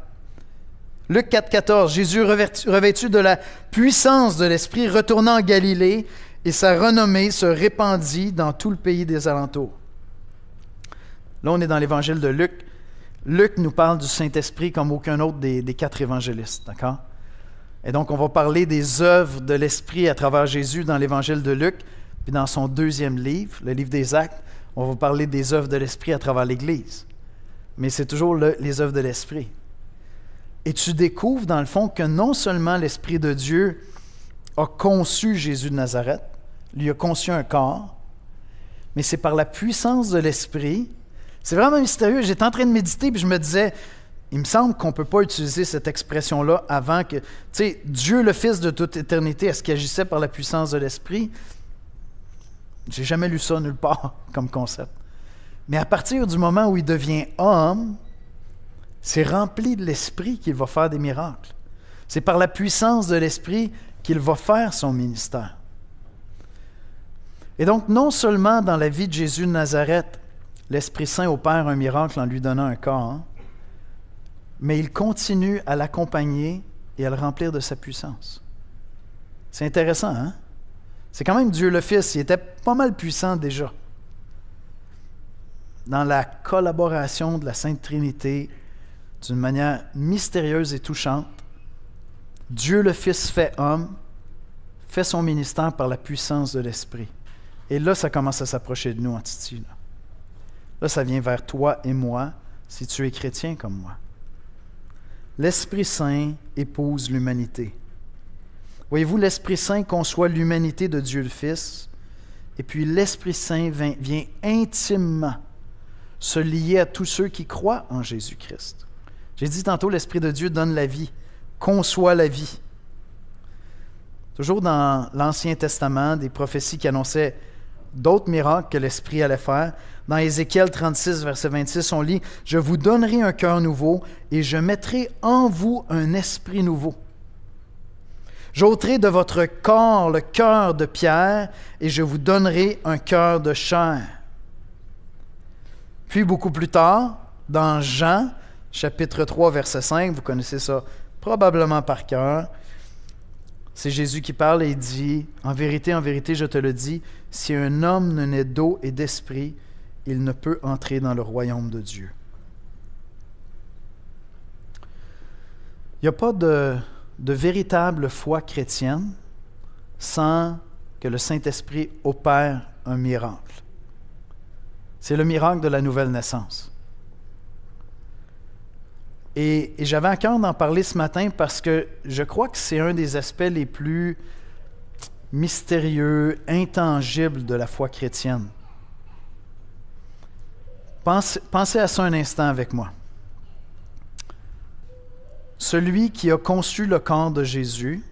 Luc 4, 14. Jésus, revêtu de la puissance de l'Esprit, retourna en Galilée et sa renommée se répandit dans tout le pays des alentours. Là, on est dans l'évangile de Luc. Luc nous parle du Saint-Esprit comme aucun autre des 4 évangélistes, d'accord? Et donc, on va parler des œuvres de l'Esprit à travers Jésus dans l'Évangile de Luc, puis dans son 2e livre, le livre des Actes, on va parler des œuvres de l'Esprit à travers l'Église. Mais c'est toujours les œuvres de l'Esprit. Et tu découvres, dans le fond, que non seulement l'Esprit de Dieu a conçu Jésus de Nazareth, lui a conçu un corps, mais c'est par la puissance de l'Esprit. C'est vraiment mystérieux. J'étais en train de méditer, puis je me disais, il me semble qu'on ne peut pas utiliser cette expression-là avant que... Tu sais, Dieu, le Fils de toute éternité, est-ce qu'il agissait par la puissance de l'Esprit? J'ai jamais lu ça nulle part comme concept. Mais à partir du moment où il devient homme, c'est rempli de l'Esprit qu'il va faire des miracles. C'est par la puissance de l'Esprit qu'il va faire son ministère. Et donc, non seulement dans la vie de Jésus de Nazareth, l'Esprit Saint opère un miracle en lui donnant un corps, mais il continue à l'accompagner et à le remplir de sa puissance. C'est intéressant, hein? C'est quand même Dieu le Fils, il était pas mal puissant déjà. Dans la collaboration de la Sainte Trinité, d'une manière mystérieuse et touchante, Dieu le Fils fait homme, fait son ministère par la puissance de l'Esprit. Et là, ça commence à s'approcher de nous en Titi. Là, ça vient vers toi et moi, si tu es chrétien comme moi. L'Esprit Saint épouse l'humanité. Voyez-vous, l'Esprit Saint conçoit l'humanité de Dieu le Fils, et puis l'Esprit Saint vient intimement se lier à tous ceux qui croient en Jésus-Christ. J'ai dit tantôt, l'Esprit de Dieu donne la vie, conçoit la vie. Toujours dans l'Ancien Testament, des prophéties qui annonçaient d'autres miracles que l'Esprit allait faire. Dans Ézéchiel 36, verset 26, on lit « Je vous donnerai un cœur nouveau et je mettrai en vous un esprit nouveau. J'ôterai de votre corps le cœur de pierre et je vous donnerai un cœur de chair. » Puis beaucoup plus tard, dans Jean, chapitre 3, verset 5, vous connaissez ça probablement par cœur, c'est Jésus qui parle et il dit « en vérité, je te le dis, si un homme ne naît d'eau et d'esprit, il ne peut entrer dans le royaume de Dieu. » Il n'y a pas de véritable foi chrétienne sans que le Saint-Esprit opère un miracle. C'est le miracle de la nouvelle naissance. Et j'avais à cœur d'en parler ce matin parce que je crois que c'est un des aspects les plus mystérieux, intangibles de la foi chrétienne. Pensez à ça un instant avec moi. Celui qui a conçu le corps de Jésus,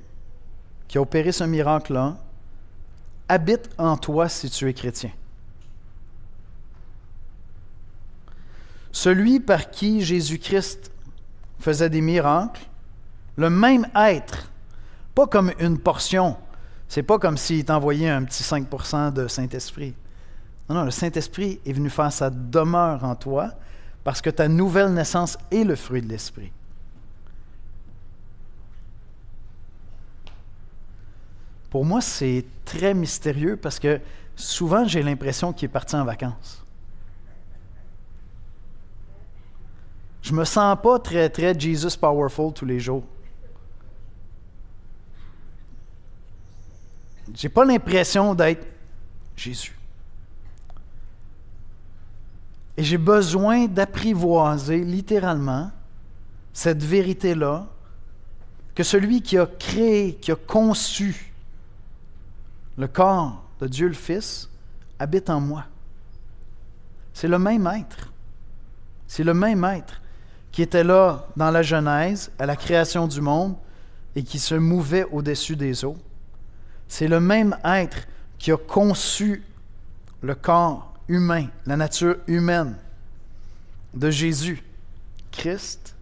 qui a opéré ce miracle-là, habite en toi si tu es chrétien. Celui par qui Jésus-Christ faisait des miracles, le même être, pas comme une portion. C'est pas comme s'il t'envoyait un petit 5% de Saint-Esprit. Non, le Saint-Esprit est venu faire sa demeure en toi parce que ta nouvelle naissance est le fruit de l'Esprit. Pour moi, c'est très mystérieux parce que souvent, j'ai l'impression qu'il est parti en vacances. Je me sens pas très, très Jesus Powerful tous les jours. J'ai pas l'impression d'être Jésus. Et j'ai besoin d'apprivoiser littéralement cette vérité-là, que celui qui a créé, qui a conçu le corps de Dieu le Fils habite en moi. C'est le même être. C'est le même être qui était là dans la Genèse, à la création du monde, et qui se mouvait au-dessus des eaux. C'est le même être qui a conçu le corps humain, la nature humaine de Jésus, Christ.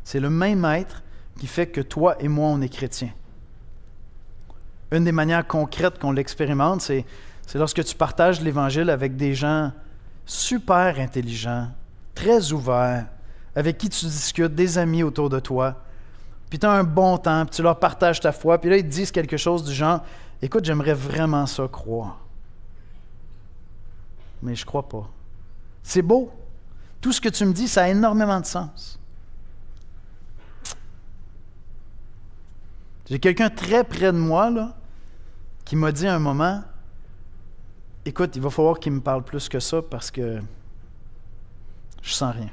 C'est le même être qui fait que toi et moi, on est chrétiens. Une des manières concrètes qu'on l'expérimente, c'est lorsque tu partages l'Évangile avec des gens super intelligents, très ouverts, avec qui tu discutes, des amis autour de toi, puis tu as un bon temps, puis tu leur partages ta foi, puis là, ils te disent quelque chose du genre « Écoute, j'aimerais vraiment ça croire. » Mais je ne crois pas. C'est beau. Tout ce que tu me dis, ça a énormément de sens. J'ai quelqu'un très près de moi là, qui m'a dit à un moment, « Écoute, il va falloir qu'il me parle plus que ça parce que je sens rien. »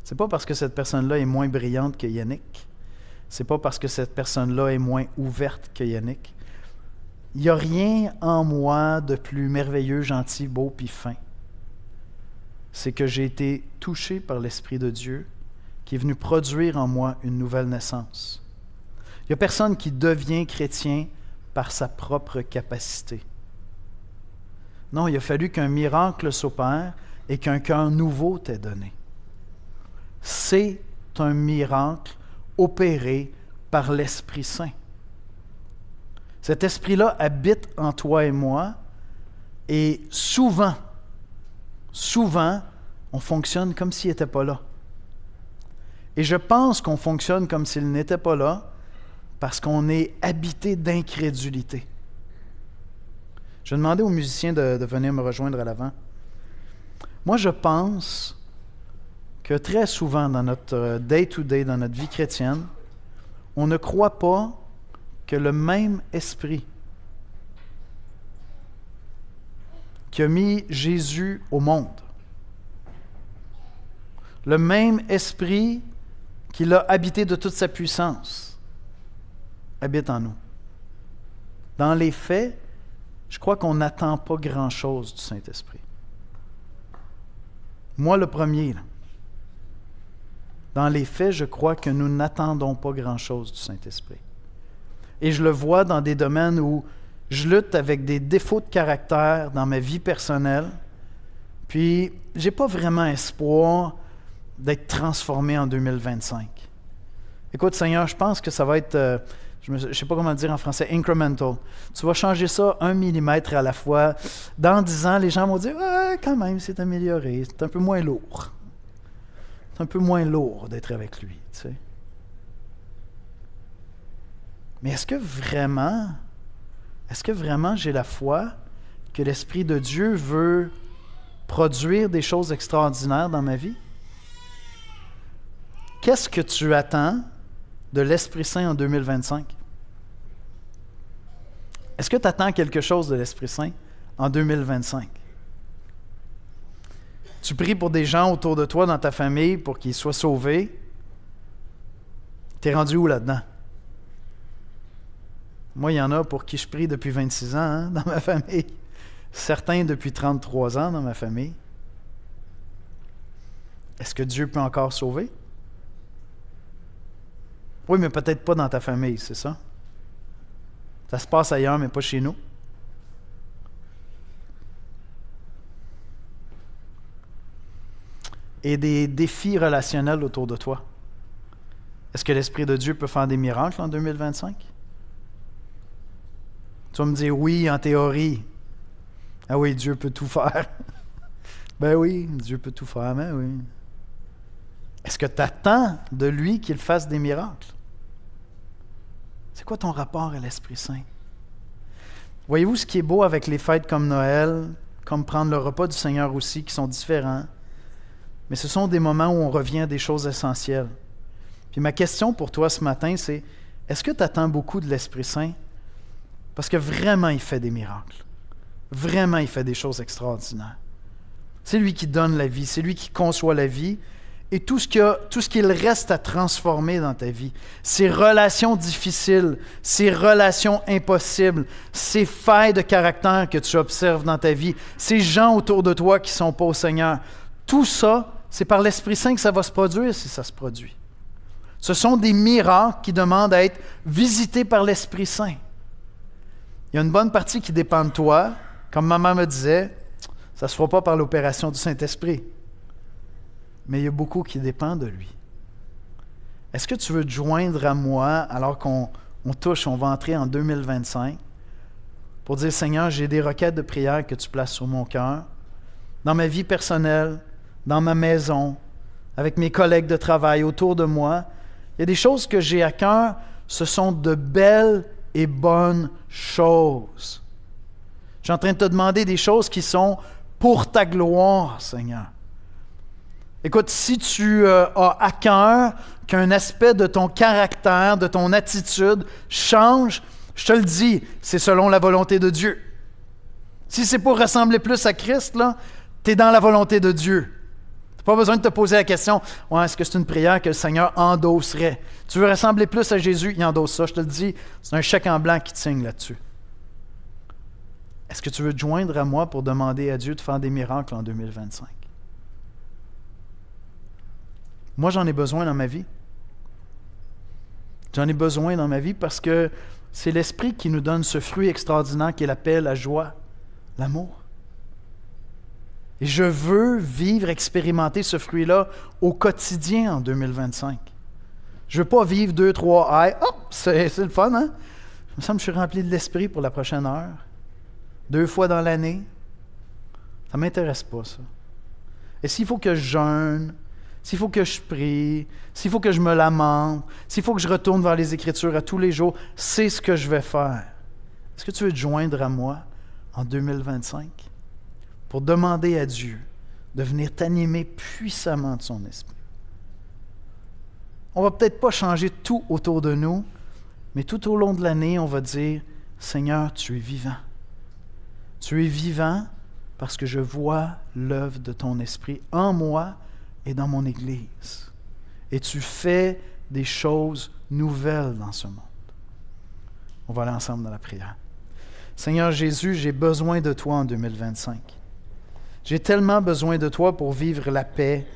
C'est pas parce que cette personne-là est moins brillante que Yannick. C'est pas parce que cette personne-là est moins ouverte que Yannick. Il n'y a rien en moi de plus merveilleux, gentil, beau puis fin. C'est que j'ai été touché par l'Esprit de Dieu qui est venu produire en moi une nouvelle naissance. Il n'y a personne qui devient chrétien par sa propre capacité. Non, il a fallu qu'un miracle s'opère et qu'un cœur nouveau t'ait donné. C'est un miracle opéré par l'Esprit Saint. Cet esprit-là habite en toi et moi et souvent, on fonctionne comme s'il n'était pas là. Et je pense qu'on fonctionne comme s'il n'était pas là parce qu'on est habité d'incrédulité. Je vais demander aux musiciens de venir me rejoindre à l'avant. Moi, je pense que très souvent dans notre day-to-day, dans notre vie chrétienne, on ne croit pas que le même esprit qui a mis Jésus au monde, le même esprit qui l'a habité de toute sa puissance, habite en nous. Dans les faits, je crois qu'on n'attend pas grand-chose du Saint-Esprit. Moi, le premier, là. Dans les faits, je crois que nous n'attendons pas grand-chose du Saint-Esprit. Et je le vois dans des domaines où je lutte avec des défauts de caractère dans ma vie personnelle, puis je n'ai pas vraiment espoir d'être transformé en 2025. Écoute, Seigneur, je pense que ça va être, je ne sais pas comment le dire en français, incremental. Tu vas changer ça 1 millimètre à la fois. Dans 10 ans, les gens vont dire « Ah, quand même, c'est amélioré, c'est un peu moins lourd. » C'est un peu moins lourd d'être avec lui, tu sais. Mais est-ce que vraiment j'ai la foi que l'Esprit de Dieu veut produire des choses extraordinaires dans ma vie? Qu'est-ce que tu attends de l'Esprit Saint en 2025? Est-ce que tu attends quelque chose de l'Esprit Saint en 2025? Tu pries pour des gens autour de toi, dans ta famille, pour qu'ils soient sauvés. Tu es rendu où là-dedans? Moi, il y en a pour qui je prie depuis 26 ans hein, dans ma famille. Certains depuis 33 ans dans ma famille. Est-ce que Dieu peut encore sauver? Oui, mais peut-être pas dans ta famille, c'est ça? Ça se passe ailleurs, mais pas chez nous. Et des défis relationnels autour de toi. Est-ce que l'Esprit de Dieu peut faire des miracles en 2025? Tu vas me dire oui, en théorie. Ah oui, Dieu peut tout faire. Ben oui, Dieu peut tout faire, mais oui. Est-ce que tu attends de lui qu'il fasse des miracles? C'est quoi ton rapport à l'Esprit Saint? Voyez-vous ce qui est beau avec les fêtes comme Noël, comme prendre le repas du Seigneur aussi, qui sont différents? Mais ce sont des moments où on revient à des choses essentielles. Puis ma question pour toi ce matin, c'est, est-ce que tu attends beaucoup de l'Esprit Saint? Parce que vraiment, il fait des miracles. Vraiment, il fait des choses extraordinaires. C'est lui qui donne la vie, c'est lui qui conçoit la vie. Et tout ce qu'il reste à transformer dans ta vie, ces relations difficiles, ces relations impossibles, ces failles de caractère que tu observes dans ta vie, ces gens autour de toi qui ne sont pas au Seigneur, tout ça, c'est par l'Esprit Saint que ça va se produire si ça se produit. Ce sont des miracles qui demandent à être visités par l'Esprit Saint. Il y a une bonne partie qui dépend de toi. Comme maman me disait, ça ne se fera pas par l'opération du Saint-Esprit. Mais il y a beaucoup qui dépend de lui. Est-ce que tu veux te joindre à moi alors qu'on on va entrer en 2025 pour dire, Seigneur, j'ai des requêtes de prière que tu places sur mon cœur, dans ma vie personnelle, dans ma maison, avec mes collègues de travail autour de moi. Il y a des choses que j'ai à cœur, ce sont de belles et bonnes choses. Je suis en train de te demander des choses qui sont pour ta gloire, Seigneur. Écoute, si tu as à cœur qu'un aspect de ton caractère, de ton attitude change, je te le dis, c'est selon la volonté de Dieu. Si c'est pour ressembler plus à Christ, tu es dans la volonté de Dieu. Tu n'as pas besoin de te poser la question, ouais, est-ce que c'est une prière que le Seigneur endosserait? Tu veux ressembler plus à Jésus, il endosse ça. Je te le dis, c'est un chèque en blanc qui te signe là-dessus. Est-ce que tu veux te joindre à moi pour demander à Dieu de faire des miracles en 2025? Moi, j'en ai besoin dans ma vie. J'en ai besoin dans ma vie parce que c'est l'Esprit qui nous donne ce fruit extraordinaire qui est la paix, la joie, l'amour. Et je veux vivre, expérimenter ce fruit-là au quotidien en 2025. Je ne veux pas vivre 2, 3 highs. Hop, c'est le fun, hein? Il me semble que je suis rempli de l'Esprit pour la prochaine heure. 2 fois dans l'année. Ça ne m'intéresse pas, ça. Et s'il faut que je jeûne, s'il faut que je prie, s'il faut que je me lamente, s'il faut que je retourne vers les Écritures à tous les jours, c'est ce que je vais faire. Est-ce que tu veux te joindre à moi en 2025 pour demander à Dieu de venir t'animer puissamment de son esprit? On ne va peut-être pas changer tout autour de nous, mais tout au long de l'année, on va dire, Seigneur, tu es vivant. Tu es vivant parce que je vois l'œuvre de ton esprit en moi et dans mon Église. Et tu fais des choses nouvelles dans ce monde. On va aller ensemble dans la prière. Seigneur Jésus, j'ai besoin de toi en 2025. J'ai tellement besoin de toi pour vivre la paix,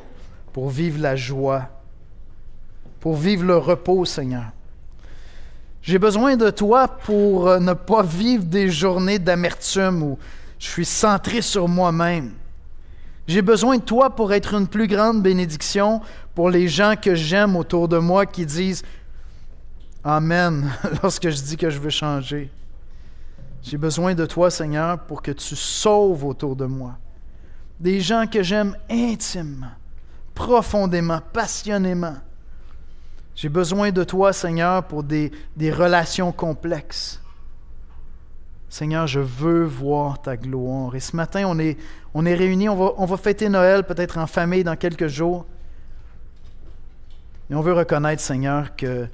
pour vivre la joie, pour vivre le repos, Seigneur. J'ai besoin de toi pour ne pas vivre des journées d'amertume où je suis centré sur moi-même. J'ai besoin de toi pour être une plus grande bénédiction pour les gens que j'aime autour de moi qui disent « Amen » lorsque je dis que je veux changer. J'ai besoin de toi, Seigneur, pour que tu sauves autour de moi des gens que j'aime intimement, profondément, passionnément. J'ai besoin de toi, Seigneur, pour des relations complexes. Seigneur, je veux voir ta gloire. Et ce matin, on est réunis, on va fêter Noël peut-être en famille dans quelques jours. Et on veut reconnaître, Seigneur, que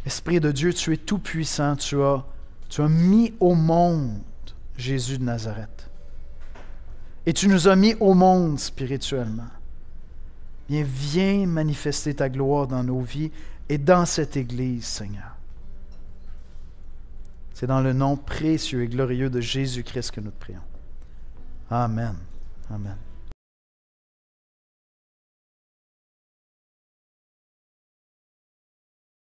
Esprit de Dieu, tu es tout puissant. Tu as mis au monde Jésus de Nazareth. Et tu nous as mis au monde spirituellement. Bien, viens manifester ta gloire dans nos vies et dans cette Église, Seigneur. C'est dans le nom précieux et glorieux de Jésus-Christ que nous te prions. Amen. Amen.